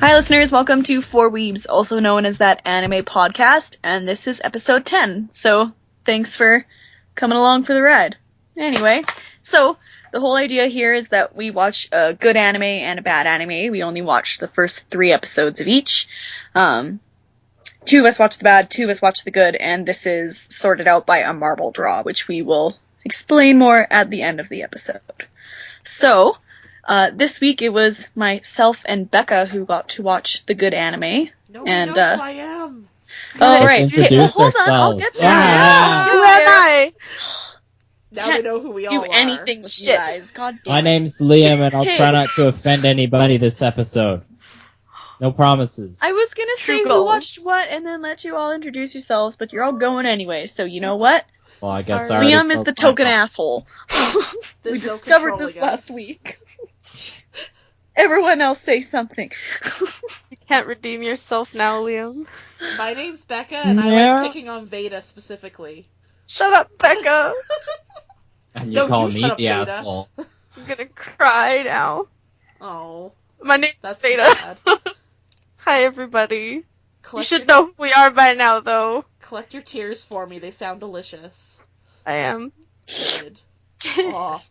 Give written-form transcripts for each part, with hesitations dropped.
Hi listeners, welcome to Four Weebs, also known as That Anime Podcast, and this is episode 10, so thanks for coming along for the ride. Anyway, so the whole idea here is that we watch a good anime and a bad anime. We only watch the first 3 episodes of each. 2 of us watch the bad, 2 of us watch the good, and this is sorted out by a marble draw, which we will explain more at the end of the episode. So, this week it was myself and Becca who got to watch the good anime. Nobody knows who I am. Oh, right. Introduce Hold on, I'll get there. ourselves. Who am I? Now they know who we all Do are. anything with you guys. God damn My it. name's Liam, and I'll try not to offend anybody this episode. No promises. I was gonna True say who goals. watched what and then let you all introduce yourselves, but you're all going anyway, so you know what? Well, I guess Sorry. I already Liam is broke the my token phone. asshole. We There's no discovered controlling this last us. week. Everyone else say something. You can't redeem yourself now, Liam. My name's Becca, and I Yeah. like picking on Veda specifically. Shut up, Becca. And you No, call you me shut up, the Veda. asshole. I'm gonna cry now. Oh, My name's that's Veda. bad. Hi, everybody. You Collect should your, know who we are by now, though. collect your tears for me. They sound delicious. I am. Good. Aw.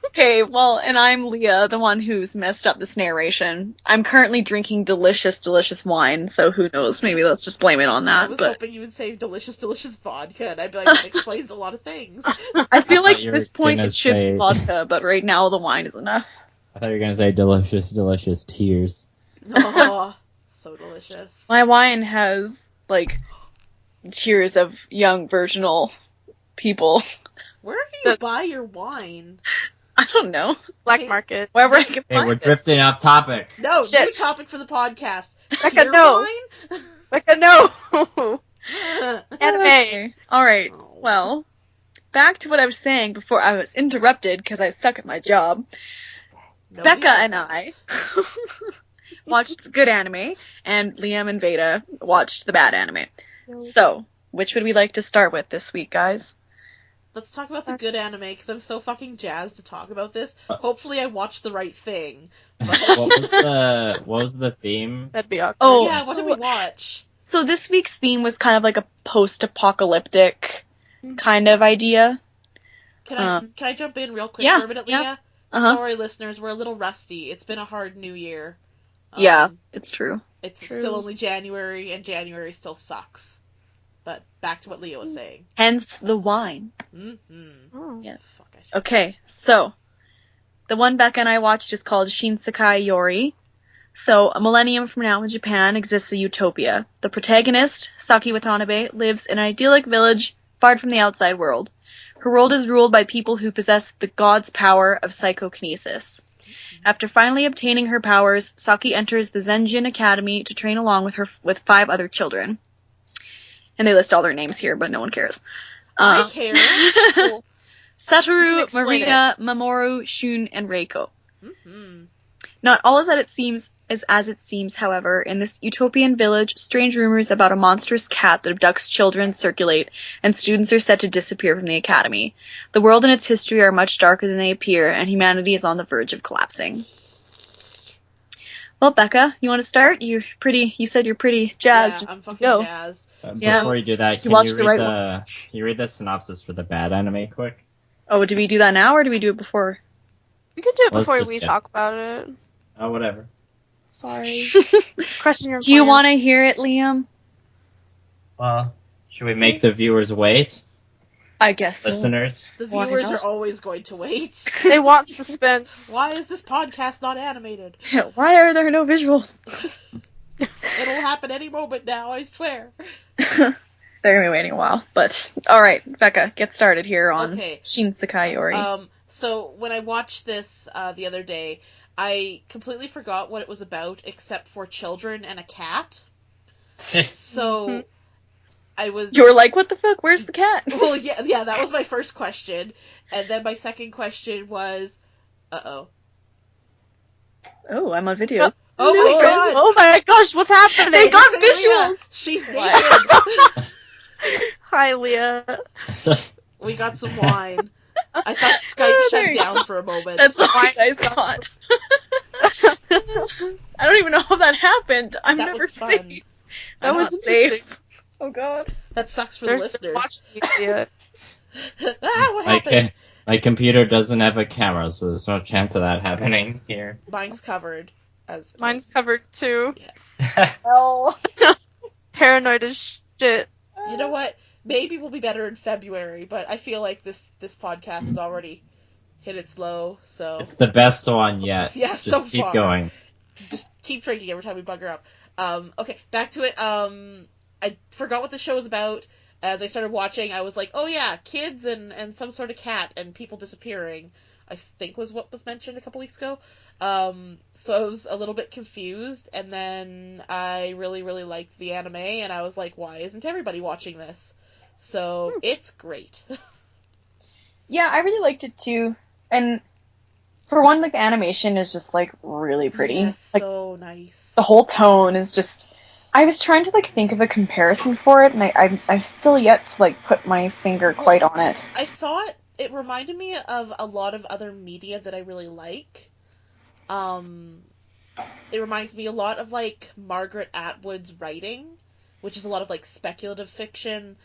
Okay, well, and I'm Leah, the one who's messed up this narration. I'm currently drinking delicious, delicious wine, so who knows, maybe let's just blame it on I that, was but hoping you would say delicious, delicious vodka, and I'd be like, that explains a lot of things. I feel like thought you at this were point gonna it should say- be vodka, but right now the wine is enough. I thought you were gonna say delicious, delicious tears. Oh, so delicious. My wine has, like, tears of young virginal people. Where do you buy your wine? I don't know. Black market. Wherever I can Hey, find we're it. drifting off topic. No, Shit. new topic for the podcast. Becca, Tear no. wine? Becca, no. Anime. Okay. Alright, Oh. well, back to what I was saying before I was interrupted because I suck at my job. Nobody Becca said and that. I watched the good anime, and Liam and Veda watched the bad anime. So, which would we like to start with this week, guys? Let's talk about the good anime, because I'm so fucking jazzed to talk about this. Hopefully I watched the right thing. What was the theme? That'd be awkward. Oh, Yeah, what did we watch? So this week's theme was kind of like a post-apocalyptic kind of idea. Can I jump in real quick yeah, for a minute, yeah. Leah? Uh-huh. Sorry, listeners, we're a little rusty. It's been a hard new year. Yeah, it's true. It's True. still only January, and January still sucks. But back to what Leah was saying. Hence the wine. Mm-hmm. Oh. Yes. Fuck, I should- Okay, so the one Becca and I watched is called Shinsekai Yori. So, a millennium from now in Japan exists a utopia. The protagonist, Saki Watanabe, lives in an idyllic village far from the outside world. Her world is ruled by people who possess the god's power of psychokinesis. After finally obtaining her powers, Saki enters the Zenjin Academy to train along with 5 other children. And they list all their names here, but no one cares. I care. Cool. You Satoru, can explain Marina, Mamoru, Shun, and Reiko. Mm-hmm. Not all is as it seems, however. In this utopian village, strange rumors about a monstrous cat that abducts children circulate, and students are set to disappear from the academy. The world and its history are much darker than they appear, and humanity is on the verge of collapsing. Well, Becca, you want to start? You said you're pretty jazzed. Yeah, I'm fucking Go. jazzed. Yeah. Before you do that, You can watched you the read right can you read the synopsis for the bad anime quick? Oh, do we do that now, or do we do it before? We could do it Let's before just we get- talk about it. Oh, whatever. Sorry. Crushing your Do you plans. want to hear it, Liam? Well, should we make the viewers wait? I guess so. Listeners? The Why viewers not? are always going to wait. They want suspense. Why is this podcast not animated? Why are there no visuals? It'll happen any moment now, I swear. They're gonna be waiting a while, but alright, Becca, get started here on Okay. Shinsekai Yori. So when I watched this the other day, I completely forgot what it was about, except for children and a cat. So I was. You were like, what the fuck, where's the cat? Well, yeah, that was my first question, and then my second question was, uh-oh. Oh, I'm on video. Oh my god! Oh my gosh, what's happening? They got Listen, Leah, visuals! She's What? naked! Hi, Leah. We got some wine. I thought Skype shut down for a moment. That's all you guys got. I don't even know how that happened. I'm That never was fun. safe. That I'm was not interesting. safe. Oh god. That sucks for There's the been listeners. watching media. What happened? My computer doesn't have a camera, so there's no chance of that happening here. Mine's covered. Mine's covered too. Oh. Paranoid as shit. You know what? Maybe we'll be better in February, but I feel like this podcast has already hit its low, so... It's the best one yet. Yeah, Just so keep far. going. Just keep drinking every time we bugger up. Okay, back to it. I forgot what the show was about. As I started watching, I was like, oh yeah, kids and some sort of cat and people disappearing, I think was what was mentioned a couple weeks ago. So I was a little bit confused, and then I really, really liked the anime, and I was like, why isn't everybody watching this? So it's great. Yeah, I really liked it too. And for one, like, the animation is just, like, really pretty. Yeah, Like, so nice. the whole tone is just... I was trying to, like, think of a comparison for it, and I've still yet to, like, put my finger quite on it. I thought it reminded me of a lot of other media that I really like. It reminds me a lot of, like, Margaret Atwood's writing, which is a lot of, like, speculative fiction.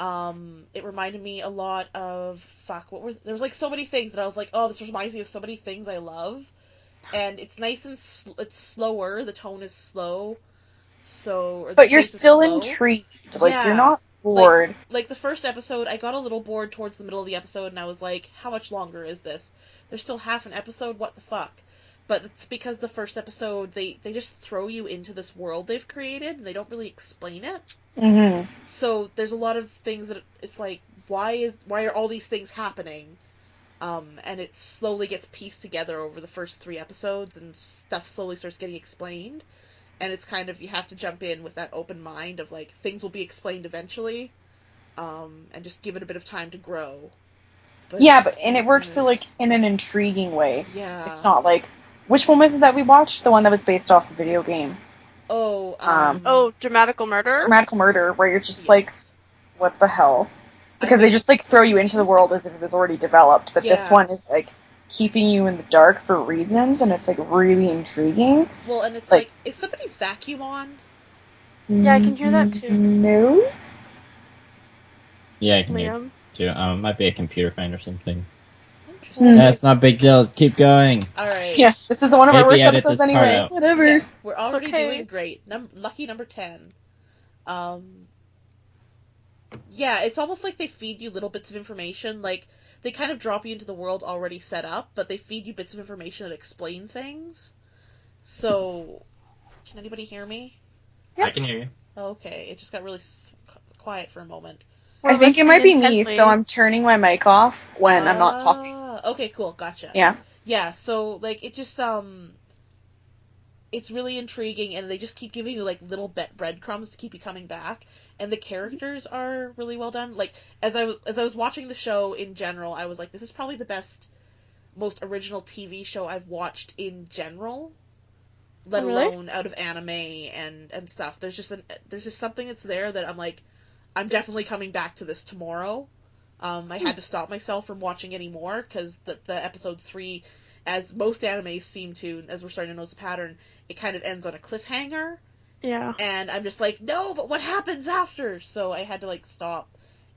It reminded me a lot of, there was, like, so many things that I was like, oh, this reminds me of so many things I love. And it's nice and, it's slower, the tone is slow. But you're still intrigued. Like, Yeah. you're not bored. Like, the first episode, I got a little bored towards the middle of the episode, and I was like, how much longer is this? There's still half an episode? What the fuck? But it's because the first episode, they just throw you into this world they've created, and they don't really explain it. Mm-hmm. So there's a lot of things that it's like, why are all these things happening? And it slowly gets pieced together over the first 3 episodes, and stuff slowly starts getting explained. And it's kind of, you have to jump in with that open mind of, like, things will be explained eventually, and just give it a bit of time to grow. But and it works so, like, in an intriguing way. Yeah. It's not like... Which one was it that we watched? The one that was based off the video game. Dramatical Murder? Dramatical Murder, where you're just yes. like, what the hell? Because they just, like, throw you into the world as if it was already developed. But this Yeah. one is, like, keeping you in the dark for reasons, and it's, like, really intriguing. Well, and it's like, is somebody's vacuum on? Yeah, I can hear that too. No? Yeah, I can hear Liam? it too. It might be a computer find or something. Interesting. That's not a big deal. Keep going. Alright. Yeah, this is one of our Maybe worst edit episodes this part anyway. out. Whatever. Yeah, we're already okay. doing great. Lucky number 10. Yeah, it's almost like they feed you little bits of information. Like, they kind of drop you into the world already set up, but they feed you bits of information that explain things. So, can anybody hear me? Yeah. I can hear you. Okay, it just got really quiet for a moment. I think it might be me, intently. so I'm turning my mic off when I'm not talking. Okay, cool, gotcha. Yeah. Yeah, so, like, it just, it's really intriguing, and they just keep giving you, like, little breadcrumbs to keep you coming back, and the characters are really well done. Like, as I was watching the show in general, I was like, this is probably the best, most original TV show I've watched in general, let alone out of anime and stuff. There's just something that's there that I'm like, I'm definitely coming back to this tomorrow. I had to stop myself from watching any more, because the episode 3, as most animes seem to, as we're starting to notice a pattern, it kind of ends on a cliffhanger. Yeah. And I'm just like, no, but what happens after? So I had to, like, stop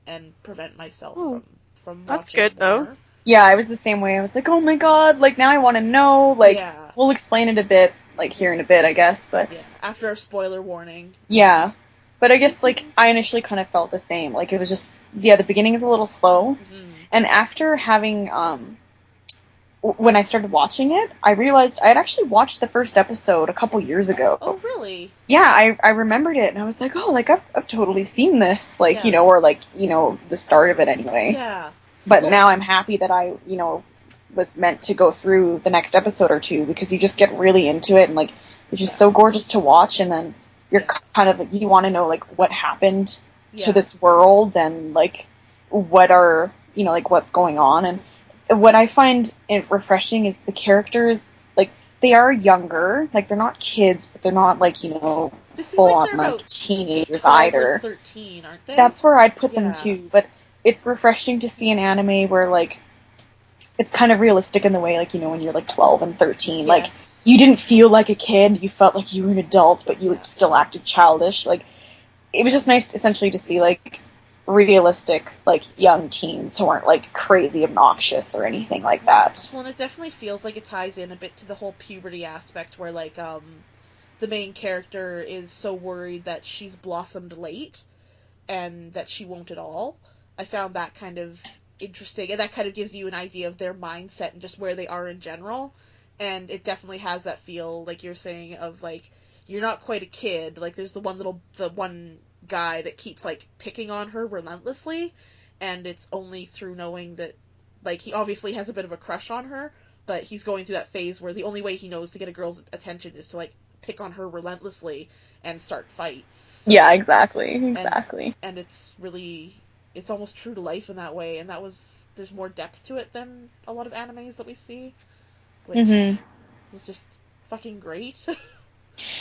and prevent myself from watching. That's good, more. though. Yeah, I was the same way. I was like, oh my god, like, now I want to know. Like, Yeah. we'll explain it a bit, like, here in a bit, I guess, but... Yeah, after our spoiler warning. Yeah. But I guess, like, I initially kind of felt the same. Like, it was just... Yeah, the beginning is a little slow. Mm-hmm. And after having, when I started watching it, I realized I had actually watched the first episode a couple years ago. Oh, really? Yeah, I remembered it, and I was like, oh, like, I've totally seen this, like, Yeah. you know, or, like, you know, the start of it anyway. Yeah. But Well- now I'm happy that I, you know, was meant to go through the next episode or two, because you just get really into it, and, like, it's just so gorgeous to watch, and then you're kind of, like, you want to know, like, what happened to this world, and, like, what are, you know, like, what's going on, and what I find it refreshing is the characters, like, they are younger, like, they're not kids, but they're not, like, you know, They seem full like on, they're like, about teenagers 12 either. or 13, aren't they? That's where I'd put them Yeah. too, but it's refreshing to see an anime where, like, it's kind of realistic in the way, like, you know, when you're like 12 and 13, like, Yes. you didn't feel like a kid, you felt like you were an adult, but you still acted childish. Like, it was just nice, essentially, to see, like, realistic, like, young teens who aren't, like, crazy obnoxious or anything like that. Well, and it definitely feels like it ties in a bit to the whole puberty aspect where, like, the main character is so worried that she's blossomed late and that she won't at all. I found that kind of interesting, and that kind of gives you an idea of their mindset and just where they are in general. And it definitely has that feel, like you're saying, of, like, you're not quite a kid. Like, there's the one guy that keeps, like, picking on her relentlessly, and it's only through knowing that, like, he obviously has a bit of a crush on her, but he's going through that phase where the only way he knows to get a girl's attention is to, like, pick on her relentlessly and start fights. So, Yeah, exactly. and it's really, it's almost true to life in that way, and there's more depth to it than a lot of animes that we see, which was just fucking great.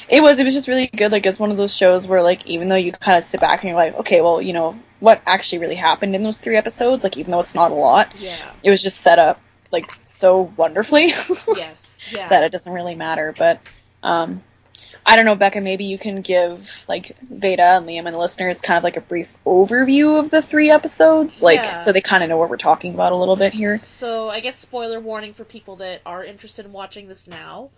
It was just really good. Like, it's one of those shows where, like, even though you kind of sit back and you're like, okay, well, you know, what actually really happened in those 3 episodes, like, even though it's not a lot, Yeah. it was just set up, like, so wonderfully Yes, yeah. that it doesn't really matter. But, I don't know, Becca, maybe you can give, like, Veda and Liam and the listeners kind of, like, a brief overview of the 3 episodes, like, Yeah. so they kind of know what we're talking about a little bit here. So, I guess spoiler warning for people that are interested in watching this now.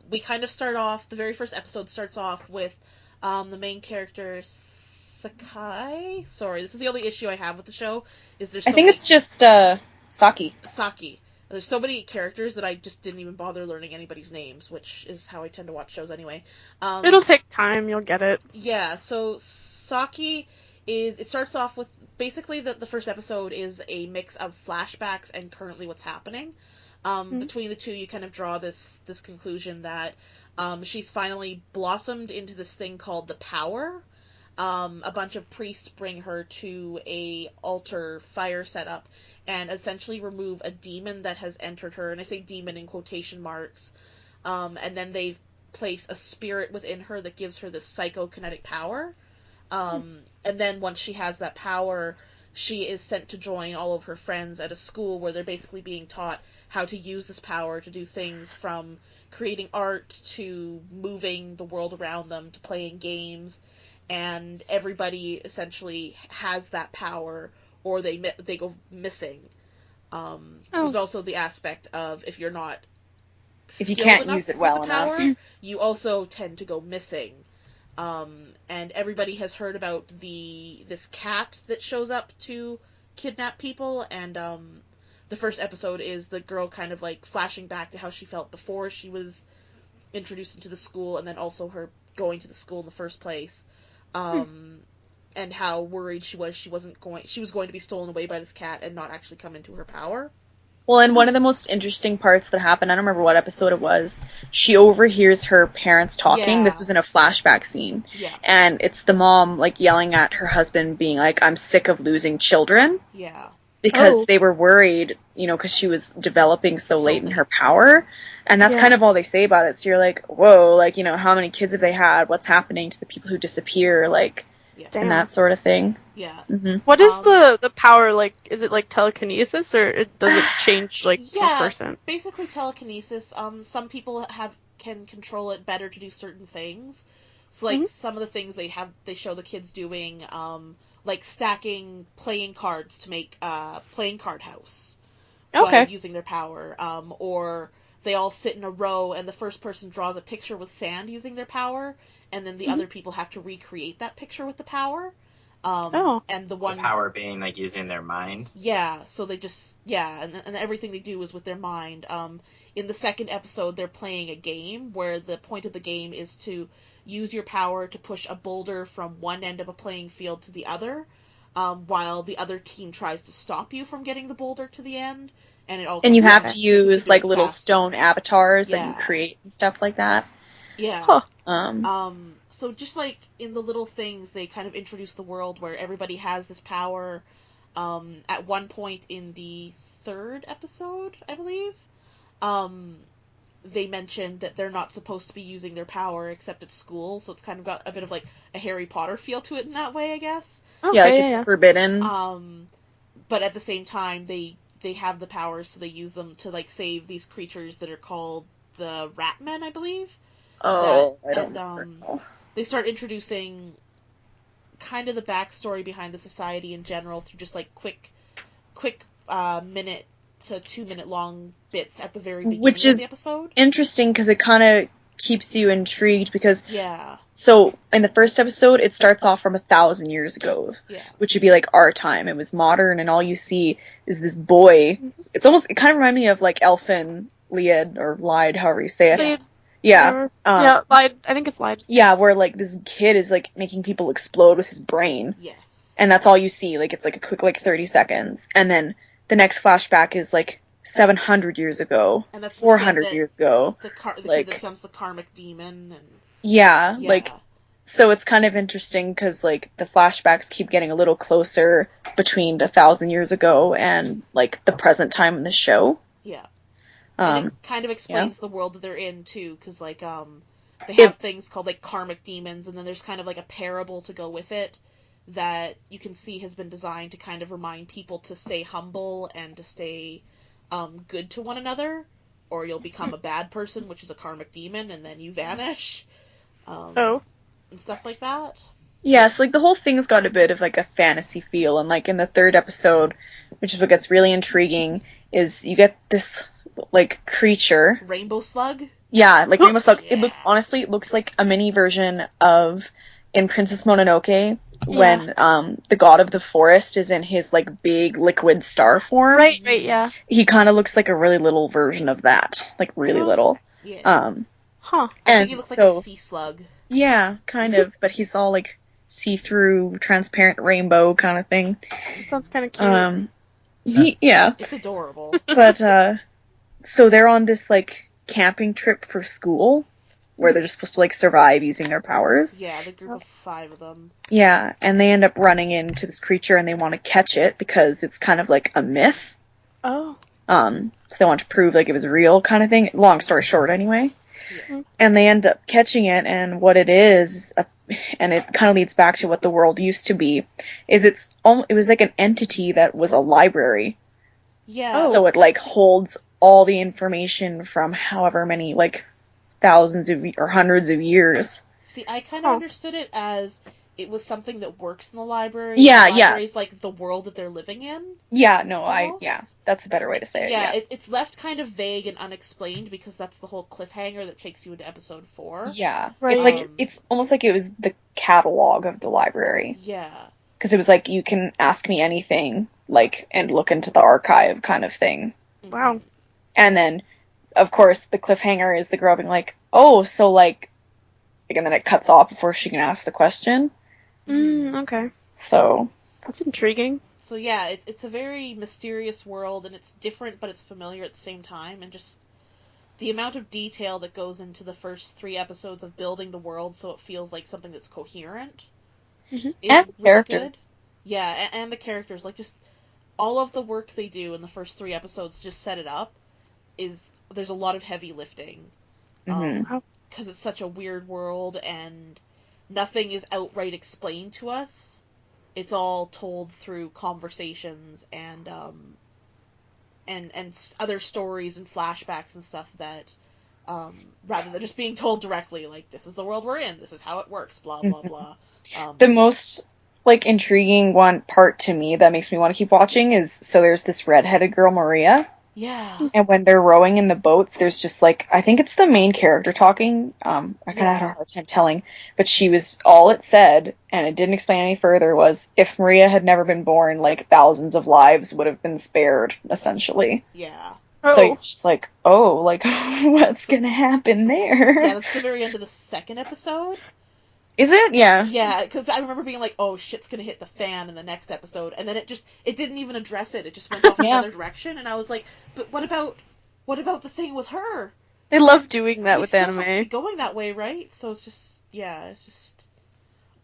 We kind of start off, the very first episode starts off with the main character, Sakai? Sorry, this is the only issue I have with the show, is there's so I think many... it's just, Saki. Saki. There's so many characters that I just didn't even bother learning anybody's names, which is how I tend to watch shows anyway. It'll take time, you'll get it. Yeah, so Saki it starts off with, basically the first episode is a mix of flashbacks and currently what's happening. Between the two, you kind of draw this conclusion that she's finally blossomed into this thing called the Power. A bunch of priests bring her to a altar fire setup and essentially remove a demon that has entered her, and I say demon in quotation marks, and then they place a spirit within her that gives her this psychokinetic power. And then once she has that power, she is sent to join all of her friends at a school where they're basically being taught how to use this power to do things from creating art to moving the world around them to playing games, and everybody essentially has that power or they go missing. There's also the aspect of if you're not If you can't use it well power, enough. you also tend to go missing. And everybody has heard about this cat that shows up to kidnap people, and the first episode is the girl kind of like flashing back to how she felt before she was introduced into the school, and then also her going to the school in the first place, and how worried she was she was going to be stolen away by this cat and not actually come into her power. Well, and one of the most interesting parts that happened, I don't remember what episode it was, she overhears her parents talking. Yeah. This was in a flashback scene. Yeah. And it's the mom, like, yelling at her husband, being like, I'm sick of losing children. Yeah. Because they were worried, you know, because she was developing so late in her power. And that's Yeah. kind of all they say about it. So you're like, whoa, like, you know, how many kids have they had? What's happening to the people who disappear? Like, and that sort of thing. Yeah. Mm-hmm. What is the power, like, is it like telekinesis, or does it change, like, Yeah, per person? basically telekinesis. Some people can control it better to do certain things. So, like, some of the things they show the kids doing, like stacking playing cards to make a playing card house. Okay. While using their power. Or they all sit in a row and the first person draws a picture with sand using their power, and then the other people have to recreate that picture with the power. And the power being like using their mind. Yeah, so they just and everything they do is with their mind. In the second episode, they're playing a game where the point of the game is to use your power to push a boulder from one end of a playing field to the other, while the other team tries to stop you from getting the boulder to the end. And you have to use like little stone avatars that you create and stuff like that. Yeah. Huh. So just like in the little things, they kind of introduce the world where everybody has this power. At one point in the third episode, I believe, they mentioned that they're not supposed to be using their power except at school, so it's kind of got a bit of like a Harry Potter feel to it in that way, I guess. Okay, yeah, like it's forbidden. But at the same time, they they have the powers, so they use them to like save these creatures that are called the Ratmen, I believe. Oh, That, I don't and know. they start introducing kind of the backstory behind the society in general through just like quick minute to 2 minute long bits at the very beginning Which of the is episode. interesting because it kind of keeps you intrigued because Yeah, so in the first episode it starts off from 1,000 years ago, yeah, which would be like our time. It was modern, and all you see is this boy. It kind of reminded me of like Elfin Lied or Lied, however you say it. Lied, Yeah. whatever. Yeah, lied. I think it's lied. Yeah, where like this kid is like making people explode with his brain. yes. And that's all you see. Like it's like a quick like 30 seconds. And then the next flashback is like 700 years ago. And that's the 400 kid years ago. the like- kid that becomes the karmic demon, and Yeah, yeah, like so it's kind of interesting because like the flashbacks keep getting a little closer between 1,000 years ago and like the present time in the show. yeah. And it kind of explains the world that they're in too, because like they have things called like karmic demons, and then there's kind of like a parable to go with it that you can see has been designed to kind of remind people to stay humble and to stay good to one another, or you'll become a bad person, which is a karmic demon, and then you vanish. And stuff like that. Yes, like the whole thing's got a bit of like a fantasy feel, and like in the third episode, which is what gets really intriguing, is you get this like creature. Rainbow slug? Yeah, like Rainbow Slug. Yeah. It looks like a mini version of in Princess Mononoke when the god of the forest is in his like big liquid star form. Right, yeah. He kind of looks like a really little version of that, like really little. Yeah. Huh. I And think he looks like so a sea slug. yeah, kind of, but he's all like see-through, transparent rainbow kind of thing. Sounds kind of cute. Yeah, It's adorable. but so they're on this like camping trip for school where they're just supposed to like survive using their powers. Yeah, the group of 5 of them. Yeah, and they end up running into this creature and they want to catch it because it's kind of like a myth. Oh. So they want to prove like it was real kind of thing. Long story short, anyway. Yeah. And they end up catching it, and what it is, and it kind of leads back to what the world used to be, is it was like an entity that was a library. Yeah. So it like holds all the information from however many like thousands of or hundreds of years. See, I kind of understood it as it was something that works in the library. Yeah, the library's like the world that they're living in. Yeah, no, Almost. that's a better way to say it. Yeah, it's left kind of vague and unexplained because that's the whole cliffhanger that takes you into episode 4. Yeah. Right. It's like it's almost like it was the catalog of the library. Yeah. Because it was like, you can ask me anything, like, and look into the archive kind of thing. Wow. And then, of course, the cliffhanger is the girl being like, oh, so like, and then it cuts off before she can ask the question. Okay. So. That's intriguing. So yeah, it's a very mysterious world, and it's different, but it's familiar at the same time, and just the amount of detail that goes into the first 3 episodes of building the world so it feels like something that's coherent. Is And the really characters. good. Yeah, and the characters, like just all of the work they do in the first 3 episodes to just set it up there's a lot of heavy lifting. Because it's such a weird world, and nothing is outright explained to us. It's all told through conversations and other stories and flashbacks and stuff that, rather than just being told directly, like, this is the world we're in, this is how it works, blah, blah, blah. The most, like, intriguing part to me that makes me want to keep watching is, so there's this redheaded girl, Maria. Yeah. And when they're rowing in the boats, there's just like, I think it's the main character talking. I kind of had a hard time telling, but all it said, and it didn't explain any further, was if Maria had never been born, like thousands of lives would have been spared, essentially. Yeah. So you're just like, oh, like, what's gonna happen there? Yeah, that's the very end of the 2nd episode. Is it? Yeah. Yeah, because I remember being like, oh, shit's gonna hit the fan in the next episode, and then it didn't even address it, it just went off another direction, and I was like, but what about the thing with her? They love doing that with still have anime. to be going that way, right? So it's just...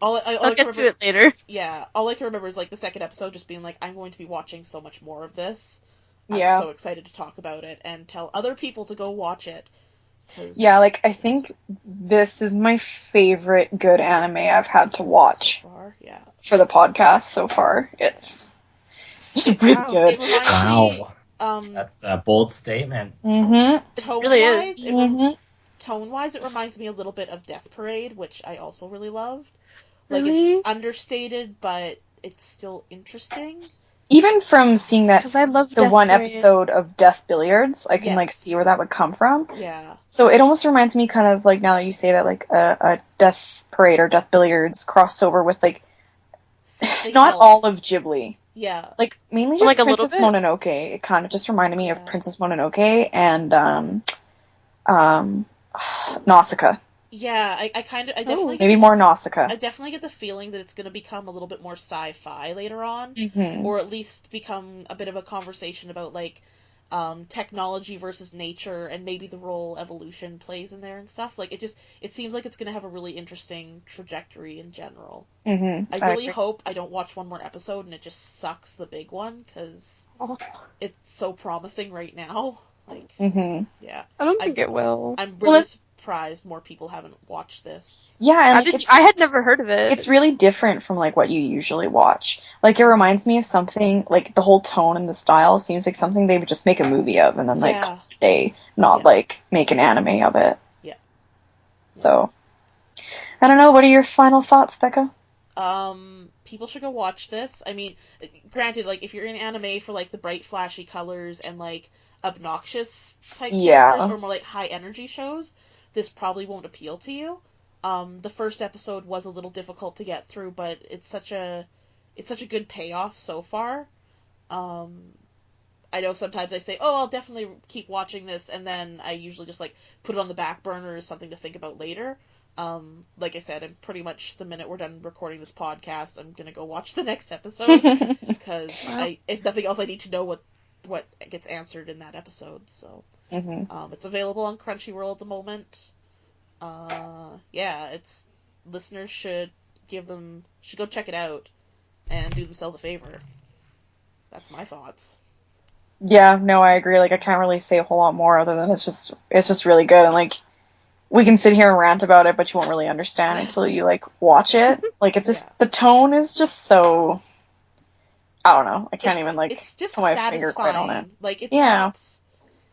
All I'll I get can to it later. Yeah, all I can remember is like the 2nd episode just being like, I'm going to be watching so much more of this. Yeah. I'm so excited to talk about it and tell other people to go watch it. Yeah, like, I think this is my favorite good anime I've had to watch So far, yeah. for the podcast so far. It's really good. It reminds Wow. me That's a bold statement. Mm-hmm. really is. Tone-wise, it reminds me a little bit of Death Parade, which I also really loved. Like, Really? it's understated, but it's still interesting. Even from seeing that Because I love the Death one Parade. episode of Death Billiards, I can like Yes. see where that would come from. Yeah. So it almost reminds me kind of like, now that you say that, like a Death Parade or Death Billiards crossover with like Something not else. all of Ghibli. Yeah. Like mainly just Like a little Princess bit? Mononoke. It kind of just reminded me Yeah. of Princess Mononoke and Nausicaa. Yeah, I definitely get Maybe the, more Nausicaa. I definitely get the feeling that it's going to become a little bit more sci-fi later on, Mm-hmm. or at least become a bit of a conversation about like technology versus nature and maybe the role evolution plays in there and stuff. Like it seems like it's going to have a really interesting trajectory in general. Mm-hmm. I really hope I don't watch one more episode and it just sucks the big one, because Oh, it's so promising right now. Like, Mm-hmm. yeah, I don't think it will. I'm Well, really it's- surprised more people haven't watched this. Yeah, and like, I had never heard of it. It's really different from like what you usually watch. Like it reminds me of something like the whole tone and the style seems like something they would just make a movie of and then like Yeah. they not Yeah. like make an anime of it. Yeah. So I don't know, what are your final thoughts, Becca? People should go watch this. I mean, granted, like, if you're in anime for, like, the bright, flashy colors and, like, obnoxious type Yeah. characters, or more, like, high-energy shows, this probably won't appeal to you. The first episode was a little difficult to get through, but it's such a good payoff so far. I know sometimes I say, oh, I'll definitely keep watching this, and then I usually just, like, put it on the back burner as something to think about later. Like I said, I'm pretty much, the minute we're done recording this podcast, I'm gonna go watch the next episode, because if nothing else, I need to know what gets answered in that episode, so. Mm-hmm. It's available on Crunchyroll at the moment. Listeners should go check it out, and do themselves a favor. That's my thoughts. Yeah, no, I agree. Like I can't really say a whole lot more other than it's just really good, and like we can sit here and rant about it, but you won't really understand until you like watch it. Like it's just the tone is just so, I don't know. I can't even like it's just put my satisfying. finger quite on it. Like Yeah.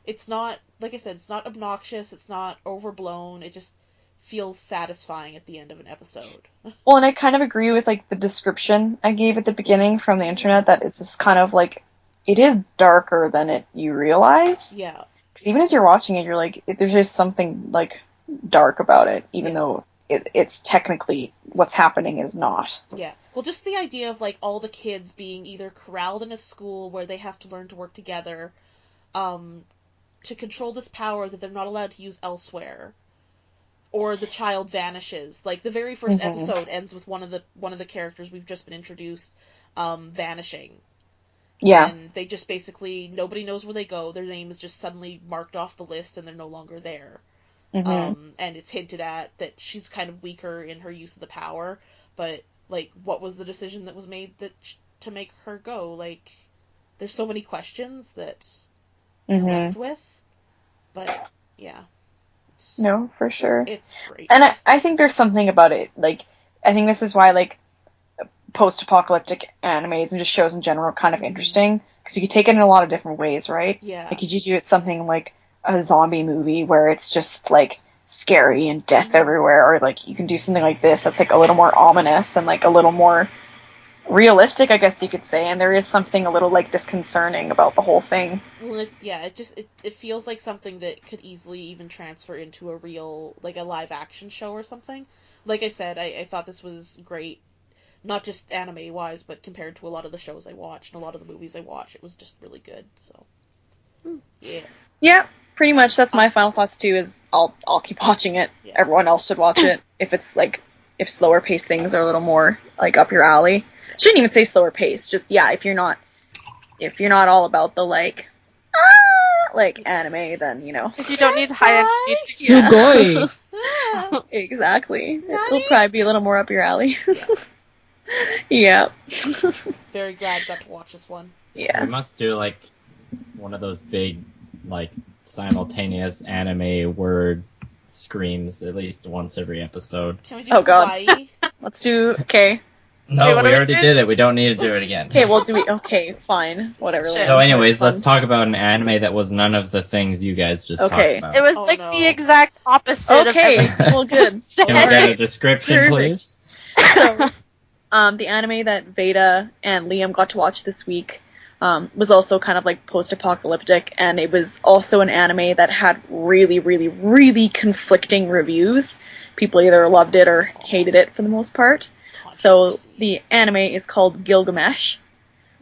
it's not like I said, it's not obnoxious, it's not overblown, it just feels satisfying at the end of an episode. Well, and I kind of agree with like the description I gave at the beginning from the internet, that it's just kind of like it is darker than you realize. Yeah. Because even as you're watching it, you're like, there's just something like dark about it, even though it's technically what's happening is not. Yeah. Well, just the idea of, like, all the kids being either corralled in a school where they have to learn to work together, to control this power that they're not allowed to use elsewhere, or the child vanishes. Like, the very first episode ends with one of the characters we've just been introduced, vanishing. Yeah. And they just basically, nobody knows where they go, their name is just suddenly marked off the list and they're no longer there. And it's hinted at that she's kind of weaker in her use of the power, but, like, what was the decision that was made to make her go? Like, there's so many questions that you're left with, but, yeah. No, for sure. It's great. And I think there's something about it, like, I think this is why, like, post-apocalyptic animes and just shows in general are kind of interesting, because you can take it in a lot of different ways, right? Yeah. Like, you could do it something like a zombie movie where it's just like scary and death everywhere, or like you can do something like this that's like a little more ominous and like a little more realistic, I guess you could say, and there is something a little like disconcerting about the whole thing. Well, it feels like something that could easily even transfer into a real, like, a live action show or something. Like I said, I thought this was great, not just anime wise, but compared to a lot of the shows I watched and a lot of the movies I watched, it was just really good. So yeah. Pretty much, that's my final thoughts too, is I'll keep watching it. Yeah. Everyone else should watch it if it's like, if slower paced things are a little more like up your alley. Shouldn't even say slower paced, just if you're not all about the like anime, then If you don't need high energy, Sugoi! exactly. It'll probably be a little more up your alley. Yeah. Very glad got to watch this one. Yeah. We must do like one of those big, like, simultaneous anime word screams at least once every episode. Can we do Oh, God. Hawaii? Let's do, okay. No, Wait, what we are we already doing? did it. We don't need to do it again. Okay, well, do we? Okay, fine, whatever. Shit. So, anyways, Fun. let's talk about an anime that was none of the things you guys just Okay. talked about. It was Oh, like no. the exact opposite Okay, of everything. well, good. Said. Can we get a Alright. description, Perfect. please? So, the anime that Veda and Liam got to watch this week was also kind of like post-apocalyptic, and it was also an anime that had really, really, really conflicting reviews. People either loved it or hated it for the most part. So the anime is called Gilgamesh.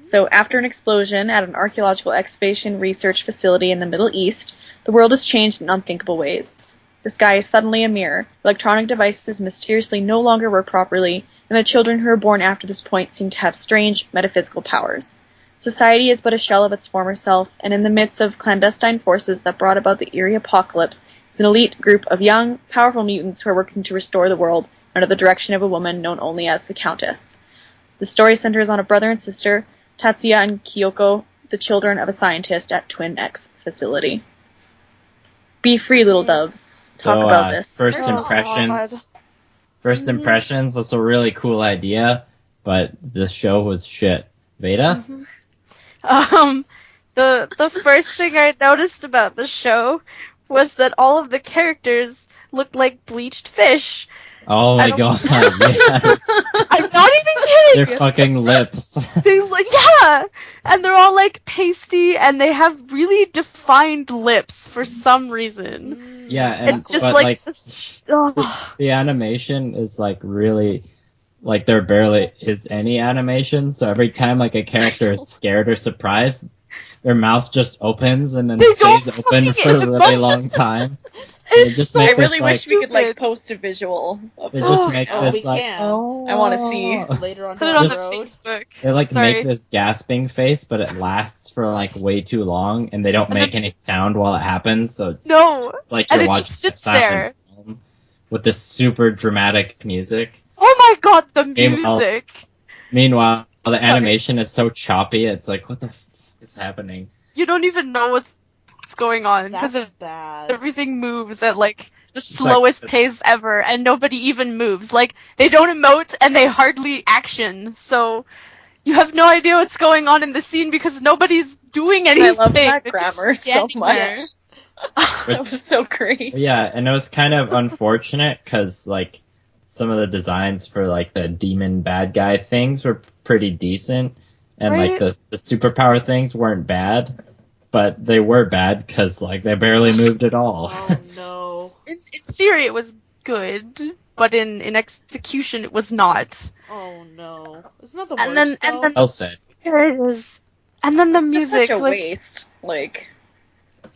So after an explosion at an archaeological excavation research facility in the Middle East, the world has changed in unthinkable ways. The sky is suddenly a mirror, electronic devices mysteriously no longer work properly, and the children who are born after this point seem to have strange metaphysical powers. Society is but a shell of its former self, and in the midst of clandestine forces that brought about the eerie apocalypse is an elite group of young, powerful mutants who are working to restore the world under the direction of a woman known only as the Countess. The story centers on a brother and sister, Tatsuya and Kyoko, the children of a scientist at Twin X facility. Be free, little doves. Talk So, about this. First Oh, impressions. First impressions. That's a really cool idea, but the show was shit. Veda? The first thing I noticed about the show was that all of the characters looked like bleached fish. Oh I my don't- god, yes. I'm not even Their kidding. fucking lips. They like and they're all like pasty, and they have really defined lips for some reason. Yeah, and It's just but, like this. Oh. the animation is like really like there barely is any animation, so every time like a character is scared or surprised, their mouth just opens and then They don't stays open fucking for a really long emote. time. It It's just so I makes really us, wish like, we could like stupid. post a visual. Of They just Oh, make oh, this we like can. oh, I wanna see. Later on Put it down on the the road. Facebook. They like Sorry. make this gasping face, but it lasts for like way too long, and they don't And make then- any sound while it happens. So No. it's like And you're it watching just a sits silent there. film with this super dramatic music. Oh my god, the Meanwhile- music. Meanwhile, the Sorry. animation is so choppy. It's like, what the f is happening? You don't even know what's going on because That's bad. everything moves at like the It's like- slowest pace ever, and nobody even moves. Like they don't emote and they hardly action, so you have no idea what's going on in the scene because nobody's doing anything. love that They're just grammar so standing much. there. That was so great. Yeah, and it was kind of unfortunate because like some of the designs for like the demon bad guy things were pretty decent, and like Right? the superpower things weren't bad, but they were bad because like they barely moved at all. Oh no. In theory, it was good, but in execution, it was not. Oh no. Isn't that the And worst? then- and though? then- Well said. There it is. And then the It's just music, such a like waste. Like,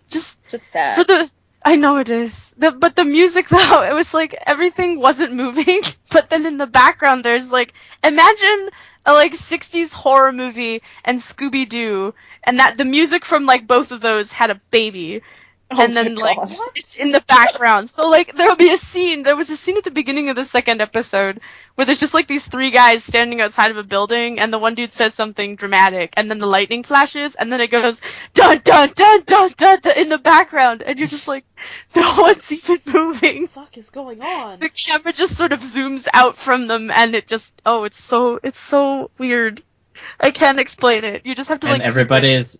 just just sad. for the. I know it is. But the music though, it was like everything wasn't moving, but then in the background there's like imagine a like 60s horror movie and Scooby Doo, and that the music from like both of those had a baby. Oh And then, my like, God. it's in the background. So, like, there'll be a scene. There was a scene at the beginning of the second episode where there's just, like, these three guys standing outside of a building, and the one dude says something dramatic, and then the lightning flashes, and then it goes, dun dun dun dun dun, dun in the background, and you're just like, no one's even moving. What the fuck is going on? The camera just sort of zooms out from them, and it just, it's so weird. I can't explain it. You just have to, And like,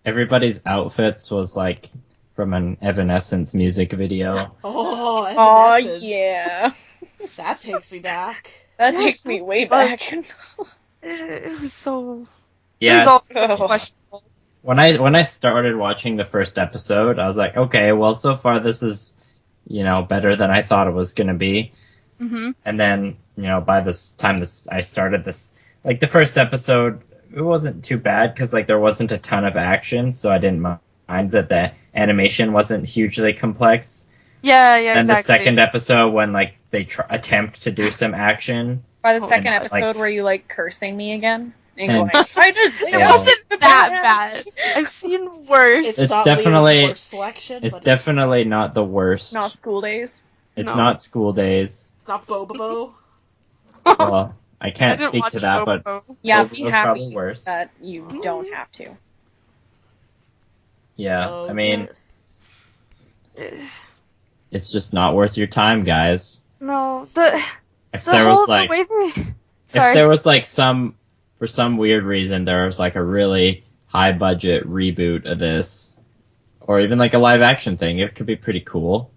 everybody's outfits was like from an Evanescence music video. Oh, Aw, Evanescence. yeah. That takes me back. That Yeah, takes me way back. it was so... Yeah, It was Oh. all questionable. when I started watching the first episode, I was like, okay, well, so far this is, better than I thought it was gonna be. Mm-hmm. And then, by this time I started this, like the first episode, it wasn't too bad because like there wasn't a ton of action, so I didn't mind that the animation wasn't hugely complex. Yeah, And exactly. the second episode, when like they attempt to do some action, By the Oh, second and, episode, like- were you like cursing me again? And And- going, I just It Yeah. wasn't that bad. I've seen worse. It's, It's not definitely- Leo's worst selection. it's but definitely not the worst. Not school days. It's No. not School Days. It's not Bobobo. Well, I I can't didn't speak watch to that, but Bobo. Yeah, Bobo's be probably happy worse. that you don't have to. Yeah, Oh, I mean, dear. it's just not worth your time, guys. No, the If the there whole was like, the way they Sorry. If there was like for some weird reason, there was like a really high budget reboot of this, or even like a live action thing, it could be pretty cool.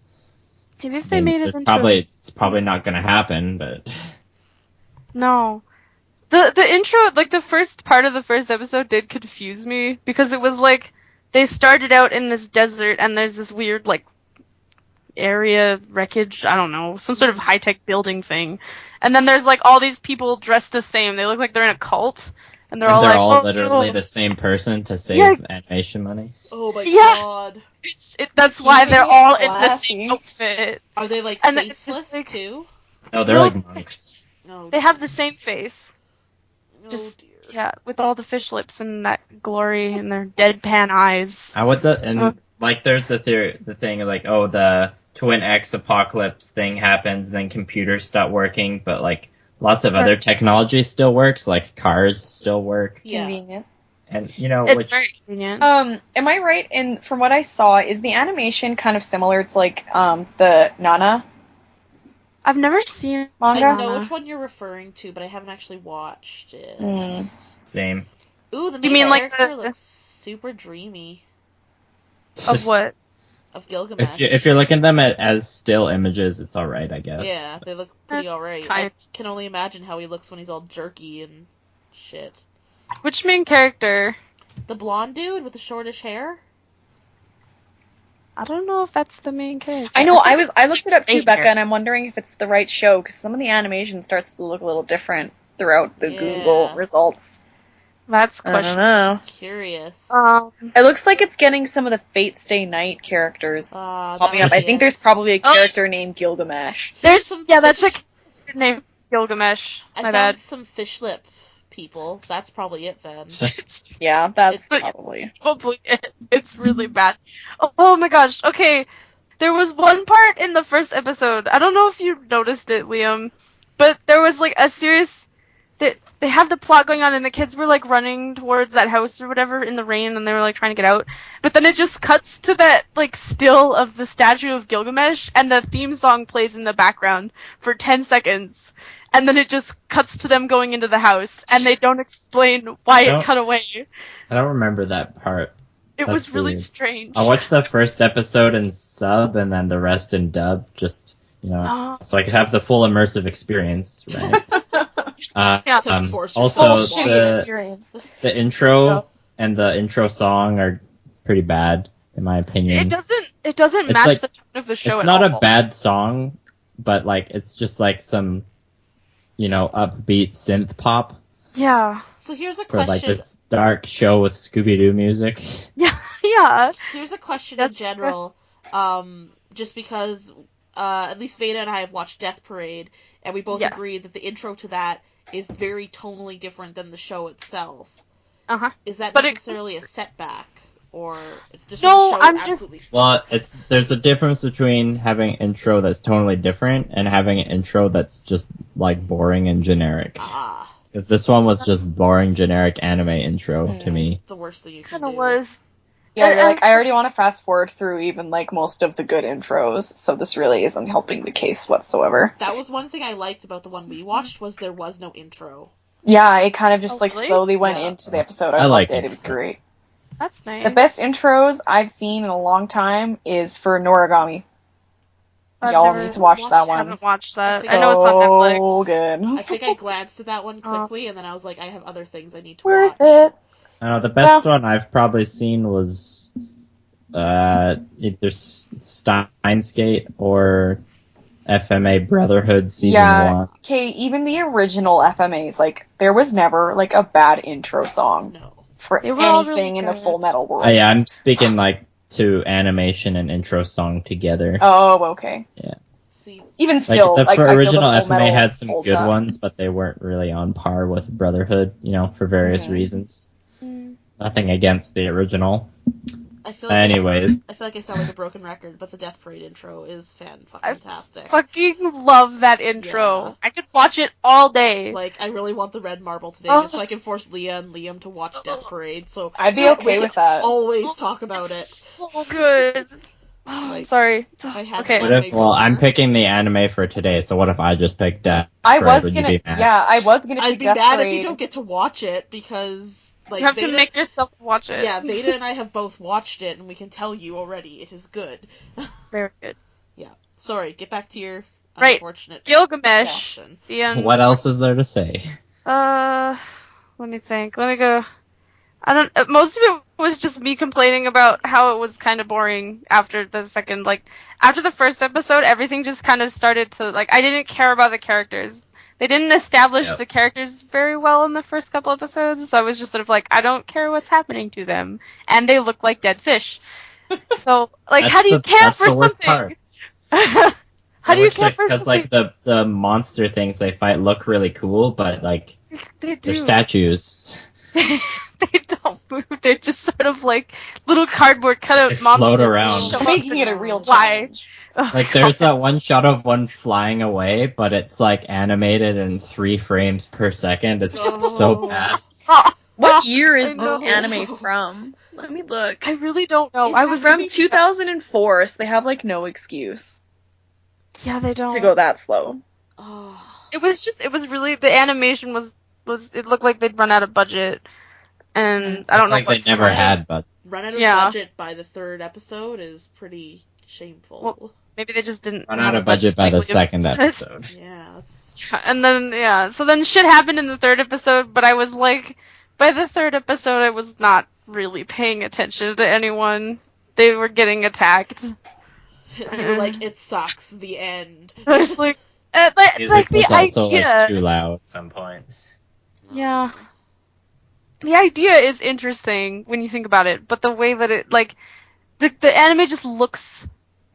Maybe if they made it into it's probably not going to happen, but No. The intro, like the first part of the first episode did confuse me because it was like they started out in this desert and there's this weird like area wreckage, I don't know, some sort of high-tech building thing. And then there's like all these people dressed the same. They look like they're in a cult and they're all like, "Oh, literally no." the same person to save animation money. Oh my Yeah. god. That's why they're all in the Classy. same outfit. Are they like And it's faceless just, like- too? No, they're No. like monks. No. They have the same face. Oh, just- dear. Yeah, with all the fish lips and that glory and their deadpan eyes. Like there's the thing like, oh, the Twin X apocalypse thing happens, then computers stop working, but like lots of other technology still works, like cars still work, Yeah. Convenient. and It's very convenient. Am I right in from what I saw? Is the animation kind of similar to like the Nana I've never seen manga? I know which one you're referring to, but I haven't actually watched it. Mm. same. Ooh, the You main mean like character the- looks super dreamy. of what. Of Gilgamesh. If you're looking at them as still images, it's all right, I guess. Yeah, they look pretty alright. Kind I of. can only imagine how he looks when he's all jerky and shit. Which main character? The blonde dude with the shortish hair? I don't know if that's the main character. I know. I looked it up too, Main Becca, character. and I'm wondering if it's the right show because some of the animation starts to look a little different throughout the Yeah. Google results. That's I don't question. know. Curious. It looks like it's getting some of the Fate Stay Night characters popping up. I think there's probably a Oh. character named Gilgamesh. There's some that's a fish- character named Gilgamesh. I My found bad. some fish lip people. That's probably it then. Yeah, that's It's- probably. Probably it's really bad. Oh my gosh. Okay. There was one part in the first episode. I don't know if you noticed it, Liam, but there was like a serious they have the plot going on and the kids were like running towards that house or whatever in the rain and they were like trying to get out. But then it just cuts to that like still of the statue of Gilgamesh and the theme song plays in the background for 10 seconds. And then it just cuts to them going into the house and they don't explain why Don't- it cut away. I don't remember that part. It That's was really weird. strange. I watched the first episode in sub and then the rest in dub, just Oh. so I could have the full immersive experience, right? Yeah. To force Also, yourself to watch Shitty it. experience. the intro Yeah. and the intro song are pretty bad, in my opinion. It doesn't It's match like- the tone of the show It's at not all. a bad song, but like it's just like some, upbeat synth pop Yeah. So here's a for like question. this dark show with Scooby Doo music. Yeah. Here's a question That's- in general. Just because at least Veda and I have watched Death Parade, and we both Yes. agree that the intro to that is very tonally different than the show itself. Uh-huh. Is that But it- necessarily a setback, or it's just No, the show I'm absolutely just- Well, sucks? there's a difference between having an intro that's totally different and having an intro that's just like boring and generic. Ah, Because this one was just boring, generic anime intro to me. the worst thing you can Kind do. of was. Yeah, you're And- like, I already want to fast forward through even like most of the good intros, so this really isn't helping the case whatsoever. That was one thing I liked about the one we watched was there was no intro. Yeah, it kind of just Oh, like really? slowly went Yeah. into the episode. I I like liked it. it. It was great. That's nice. The best intros I've seen in a long time is for Noragami. I've Y'all never need to watch that I one. haven't watched that. So I know it's on Netflix. So good. I think I glanced at that one quickly, and then I was like, I have other things I need to Worth watch. it. I don't know, the best one I've probably seen was either Steins Gate or FMA Brotherhood Season Yeah. 1. Okay, even the original FMAs, like, there was never like a bad intro song No. for They were all anything really in the good. Full Metal world. Oh, yeah, I'm speaking like to animation and intro song together. Oh, okay. See, Even Like still, the I feel original the Full FMA Metal had some holds good up. ones, but they weren't really on par with Brotherhood, for various Mhm. reasons. Mm. Nothing against the original. I feel like Anyways. I feel like I sound like a broken record, but the Death Parade intro is fantastic. Fucking love that intro. Yeah. I could watch it all day. Like, I really want the red marble today, Oh. just so I can force Leah and Liam to watch Death Parade. So I'd be we okay can with that. Always talk about it. So good. Like, Sorry. I had Okay. What if? Well, I'm picking the anime for today. So what if I just picked Death I Parade? was Would you gonna, be mad? yeah, I was gonna I'd pick be Death mad if Parade. you don't get to watch it because like You have Veda, to make yourself watch it. yeah, Veda and I have both watched it, and we can tell you already it is good. Very good. Yeah. Sorry. Get back to your Right. unfortunate Gilgamesh. question. What else is there to say? Let me think. Let me go. I don't. Most of it was just me complaining about how it was kind of boring after the second. Like after the first episode, everything just kind of started to like. I didn't care about the characters. They didn't establish Yep. the characters very well in the first couple episodes, so I was just sort of like, I don't care what's happening to them, and they look like dead fish. So, like, how do you care that's for the worst something? part. How do you care for Because something? like the monster things they fight look really cool, but like They do. they're statues. They don't move. They're just sort of like little cardboard cutout They monsters. float that around. show up Making and it a real fly. challenge. Oh, Like there's God. that one shot of one flying away, but it's like animated in 3 frames per second. It's Oh. so bad. What year is I this know. anime from? Let me look. I really don't know. It I has was to From be 2004, so they have like no excuse Yeah, they don't. to go that slow. Oh. It was really the animation was it looked like they'd run out of budget, and I don't know Like what they never had, but Run out of Yeah. budget by the 3rd episode is pretty shameful. Well, maybe they just didn't run have out a of budget by the like William second said. episode. Yeah, it's And then so then shit happened in the 3rd episode, but I was like, by the 3rd episode, I was not really paying attention to anyone. They were getting attacked. you're like it sucks. The end. I was like, Music like the was also idea. like too loud at some points. Yeah. The idea is interesting when you think about it, but the way that it like the anime just looks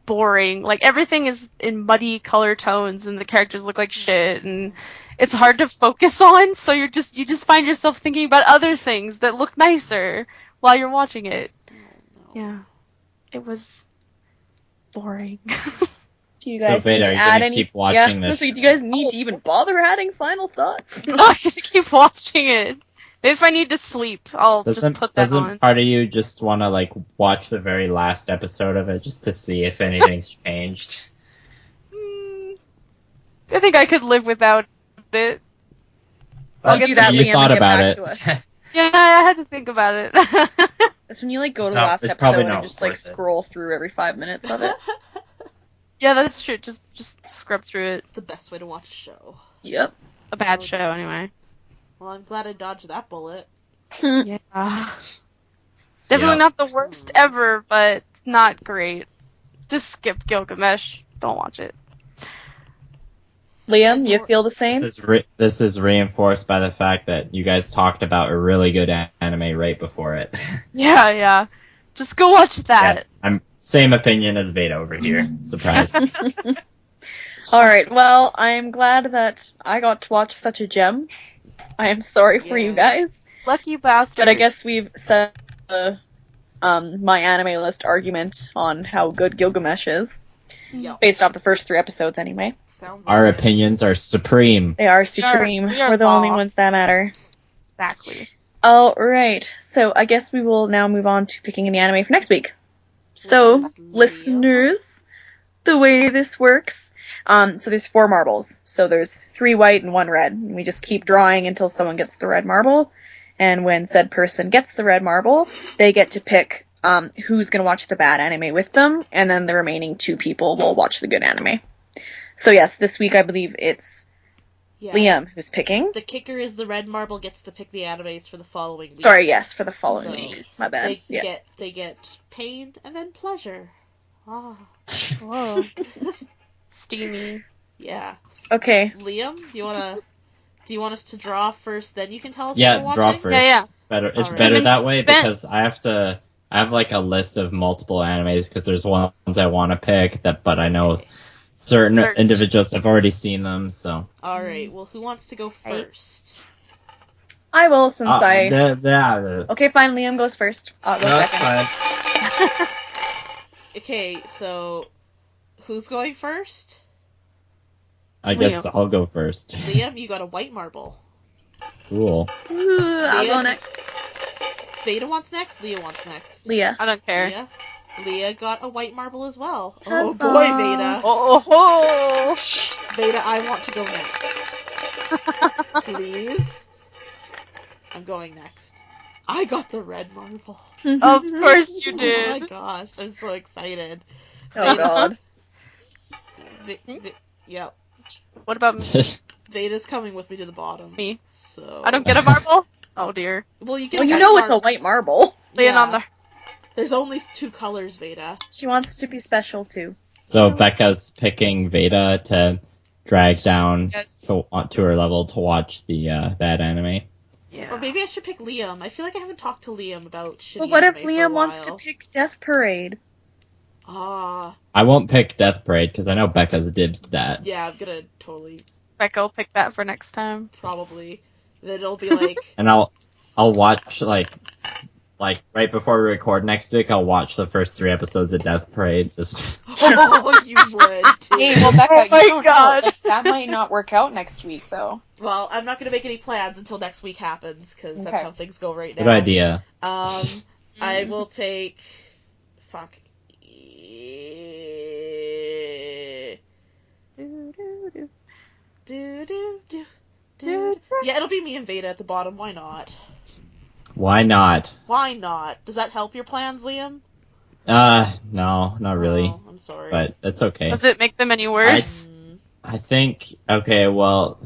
boring. Like everything is in muddy color tones and the characters look like shit and it's hard to focus on, so you just find yourself thinking about other things that look nicer while you're watching it. Oh, no. Yeah. It was boring. Do you So, guys Veda, need are to you add gonna any? keep watching yeah, this so do you show? guys need to even bother adding final thoughts? I'm gonna keep watching it. If I need to sleep, I'll just put that Doesn't on. part of you just want to like watch the very last episode of it just to see if anything's changed? I think I could live without it. I'll But do that, you Liam, thought and get about back it. to us. Yeah, I had to think about it. That's when you like go It's to not- the last it's probably episode not and just like worth it. scroll through every 5 minutes of it. Yeah, that's true. Just scrub through it. The best way to watch a show. Yep. A bad show, anyway. Well, I'm glad I dodged that bullet. Yeah. Definitely Yeah. not the worst ever, but not great. Just skip Gilgamesh. Don't watch it. Liam, you feel the same? This is reinforced by the fact that you guys talked about a really good anime right before it. Yeah. Just go watch that. Yeah, I'm same opinion as Veda over here. Surprise. All right. Well, I'm glad that I got to watch such a gem. I am sorry for you Yeah. guys, Lucky bastard. but I guess we've set my anime list argument on how good Gilgamesh is, Yep. based off the first 3 episodes anyway. Sounds Our like it. opinions are supreme. They are supreme. we are We're the only law. ones that matter. Exactly. All right. So I guess we will now move on to picking the anime for next week. So, Which is Liam. listeners, the way this works, so there's 4 marbles. So there's 3 white and 1 red. And we just keep drawing until someone gets the red marble. And when said person gets the red marble, they get to pick who's going to watch the bad anime with them. And then the remaining 2 people will watch the good anime. So yes, this week I believe it's Yeah. Liam who's picking. The kicker is the red marble gets to pick the animes for the following week. Sorry, yes, for the following So, week. My bad. They get pain and then pleasure. Ah. Whoa. Steamy. Yeah. Okay. Liam, do you want us to draw first, then you can tell us Yeah, what we're draw watching? first. Yeah. It's better. It's Alright. better I'm in that way because suspense. I have like a list of multiple animes because there's ones I want to pick but I know certain individuals have already seen them. So Alright, well, who wants to go first? I will, since I... yeah. Okay, fine, Liam goes first. I'll go That's second. fine. Okay, so who's going first? I guess Liam. I'll go first. Liam, you got a white marble. Cool. Ooh, I'll go Liam? next. Veda wants next, Leah wants next. Leah. I don't care. Leah? Leah got a white marble as well. Oh Huzzah. boy, Veda. Oh, Veda, I want to go next. Please. I'm going next. I got the red marble. of course you Oh my did. gosh, I'm so excited. Oh god. Yep. What about me? Veda's coming with me to the bottom. Me. So I don't get a marble? Oh dear. Well, you get Well, a you white know it's a marble. white marble. Laying Yeah. on the. There's only 2 colors, Veda. She wants to be special too. So Becca's picking Veda to drag down Yes. to her level to watch the bad anime. Or Yeah. maybe I should pick Liam. I feel like I haven't talked to Liam about shitty But what if anime for a Liam wants to while. pick Death Parade? Ah, I won't pick Death Parade because I know Becca's dibs that. yeah, I'm gonna totally, Becca will pick that for next time. probably. Then it'll be like, And I'll watch like right before we record next week. I'll watch the first 3 episodes of Death Parade. Just oh, you would too. Hey, well, Becca, Oh my you don't God. know. Like, that might not work out next week, though. Well, I'm not gonna make any plans until next week happens, because that's Okay. how things go right now. good idea. I will take, fuck. Do. Yeah, it'll be me and Veda at the bottom. Why not? Why not? Why not? Does that help your plans, Liam? No, not really. Oh, I'm sorry. But it's okay. Does it make them any worse? I think, okay, well,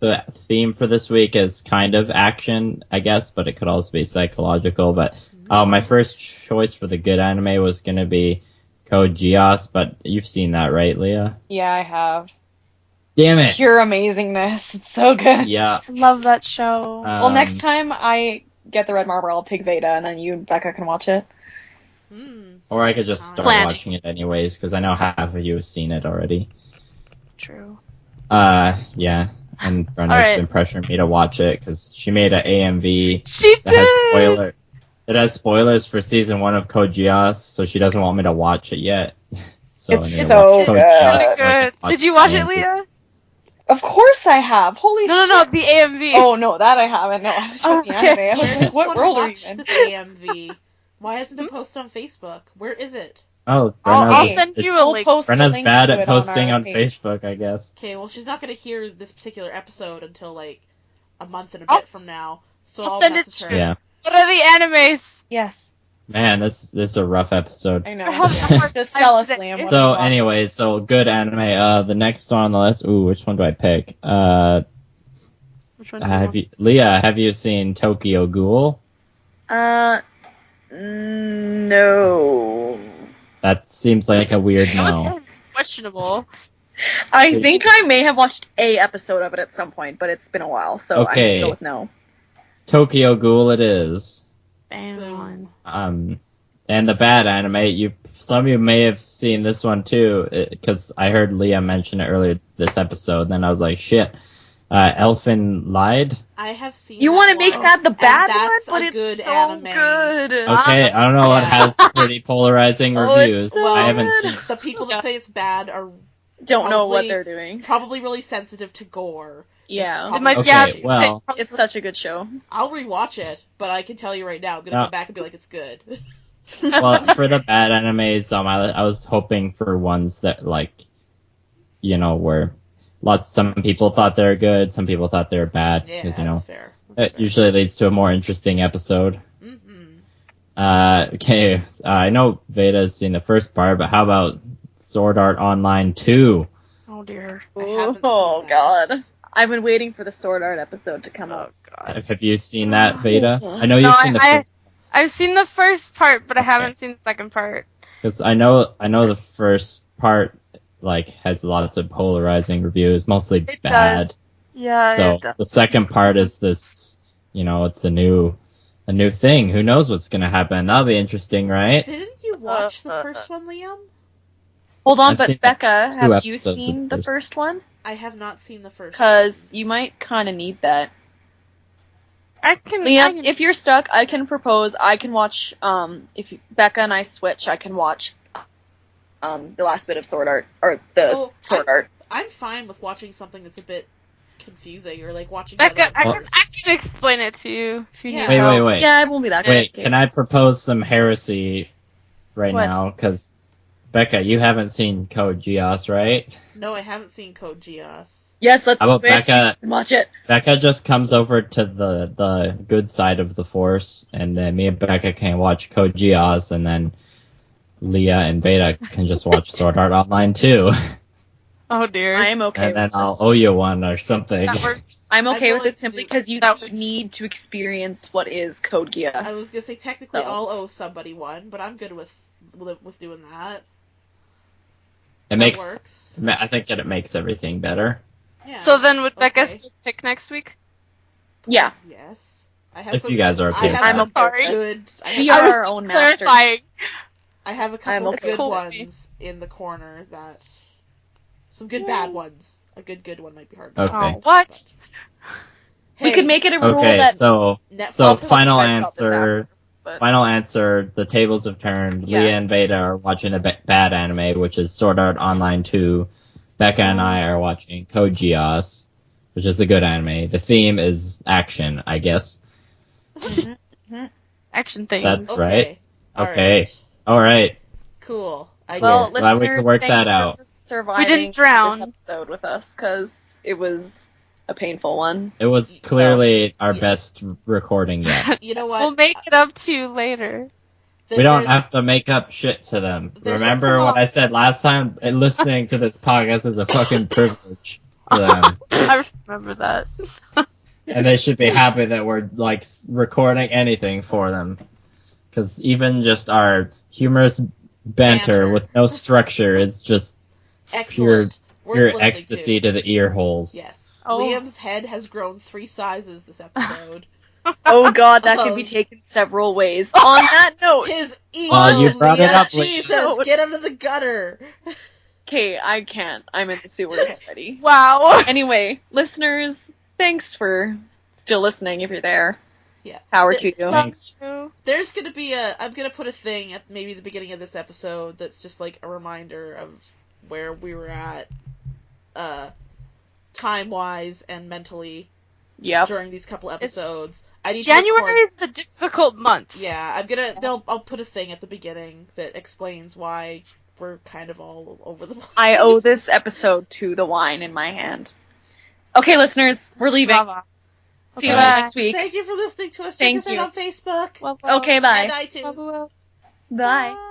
the theme for this week is kind of action, I guess, but it could also be psychological. But my first choice for the good anime was going to be Code Geass, but you've seen that, right, Leah? Yeah, I have. Damn it! Pure amazingness. It's so good. Yeah. I love that show. Well, next time I get the red marble, I'll pick Veda, and then you and Becca can watch it. Or I could just start Planning. watching it anyways, because I know half of you have seen it already. True. Yeah. And Brenna's Alright. been pressuring me to watch it, because she made an AMV She that has did! spoiler. It has spoilers for season 1 of Code Geass, so she doesn't want me to watch it yet. So It's I'm gonna so watch Code good. Geass Really so I can good. watch Did you watch it, AMV. Leah? Of course I have. Holy No, shit. the AMV. Oh, no, that I haven't. No, I was showing the Okay. anime. I was Where like, does what one world are you watch in? this AMV? Why hasn't it posted on Facebook? Where is it? Oh, I'll Brenna's, send is- you a We'll link. post a Brenna's link bad to at it posting our on page. Facebook, I guess. Okay, well, she's not going to hear this particular episode until, like, a month and a I'll bit from now. So I'll I'll send it message to her. you. Yeah. What are the animes? Yes, Man, this is a rough episode. I know. I have a hard Just time tell us, today. Liam. what So you watched. anyway, so good anime. The next one on the list. Ooh, which one do I pick? Which one do you Have want? you, Leah? Have you seen Tokyo Ghoul? No. That seems like a weird That was no. questionable. I think I may have watched a episode of it at some point, but it's been a while, so Okay. I'm gonna go with no. Tokyo Ghoul it is. Bam. And the bad anime. Some of you may have seen this one too, because I heard Leah mention it earlier this episode. And then I was like, shit. Elfin Lied. I have seen You that want to make one, that the and bad that's one, but a it's good so anime. good. Okay, I don't know. It has pretty polarizing Oh, it's reviews. so I haven't good. seen. The people that say it's bad are Don't know what Probably- they're doing. probably really sensitive to gore. Yeah, It might, Okay, yeah, well- it's such a good show. I'll rewatch it, but I can tell you right now, I'm gonna No. come back and be like, it's good. Well, for the bad animes, I was hoping for ones that were some people thought they were good, some people thought they were bad, Yeah, because that's fair. That's it fair. usually leads to a more interesting episode. Mm-hmm. Okay, I know Veda's seen the first part, but how about Sword Art Online 2? Oh dear. I haven't Oh seen god. that. I've been waiting for the Sword Art episode to come Oh out. god. Have you seen that, Veda? I know you've No, seen the I- first, I've seen the first part, but I Okay. haven't seen the second part. because I know the first part has lots of polarizing reviews, mostly It bad. does. Yeah. So it does. the second part is this, it's a new thing. Who knows what's gonna happen? That'll be interesting, right? Didn't you watch the first one, Liam? Hold on, I've but seen Becca, two have you episodes of seen the the first one? I have not seen the first Because one. you might kind of need that. I can. Liam, if you're stuck, I can propose. I can watch. If Becca and I switch, I can watch. The last bit of Sword Art or the Oh, Sword Art. I'm fine with watching something that's a bit confusing, or like watching Becca, that I at can, first. I can explain it to you if you Yeah. need help. Wait. Yeah, it won't be that Wait, complicated. can I propose some heresy? right What? now, because Becca, you haven't seen Code Geass, right? No, I haven't seen Code Geass. Yes, let's How about switch. Becca? Watch it. Becca just comes over to the good side of the Force, and then me and Becca can watch Code Geass, and then Leah and Beta can just watch Sword Art Online too. Oh dear. I am okay And then with I'll this. owe you one or something. That works. I'm okay I'm with going this simply to- because you That works. need to experience what is Code Geass. I was gonna say technically So- I'll owe somebody one, but I'm good with doing that. It That makes, works. I think that it makes everything better. Yeah. So then would Becca Okay. still pick next week? Yeah. Yes. I have If some. you guys are I okay with have I'm some okay with good. I We have, are I was our just own masters. clarifying. I have a I'm couple okay. good Cool. ones in the corner that. Some good bad ones. A good one might be hard. to Okay. find. Oh, what? We Hey, could make it a rule Okay, that so Netflix so has a final price- answer. but- Final answer. The tables have turned. Yeah. Leah and Beta are watching a bad anime, which is Sword Art Online 2. Becca and I are watching Code Geass, which is a good anime. The theme is action, I guess. Action things. That's Okay. right. All Okay. right. All right. Cool. I Well, guess. Glad we listeners, could work thanks that out. for surviving We didn't drown. this episode with us because it was a painful one. It was So- clearly our Yeah. best recording yet. You know what? We'll make it up to you later. Th- We don't there's- have to make up shit to them. There's a- Remember what I said last time? Listening to this podcast is a fucking privilege for them. I remember that. And they should be happy that we're like recording anything for them, because even just our humorous banter Banter. with no structure is just Excellent. Worth pure listening ecstasy to the ear holes. Yes. Oh. Liam's head has grown 3 sizes this episode. Oh god, that could be Um, taken several ways. On that note, His ego, Well, you brought it Leah, up, Leah. Jesus, get out of the gutter. okay, I can't. I'm in the sewers already. Wow. Anyway, listeners, thanks for still listening if you're there. Yeah. Power to you. Thanks. There's gonna be I'm gonna put a thing at maybe the beginning of this episode that's just like a reminder of where we were at, time-wise and mentally Yep. during these couple episodes. I need to January record- is a difficult month. Yeah, I'll put a thing at the beginning that explains why we're kind of all over the place. I owe this episode to the wine in my hand. Okay, listeners, we're leaving. Brava. See you Okay. all next week. Thank you for listening to us. Thank Check us you. out on Facebook Well, well, Okay, bye. and iTunes. well, well. Bye. Bye.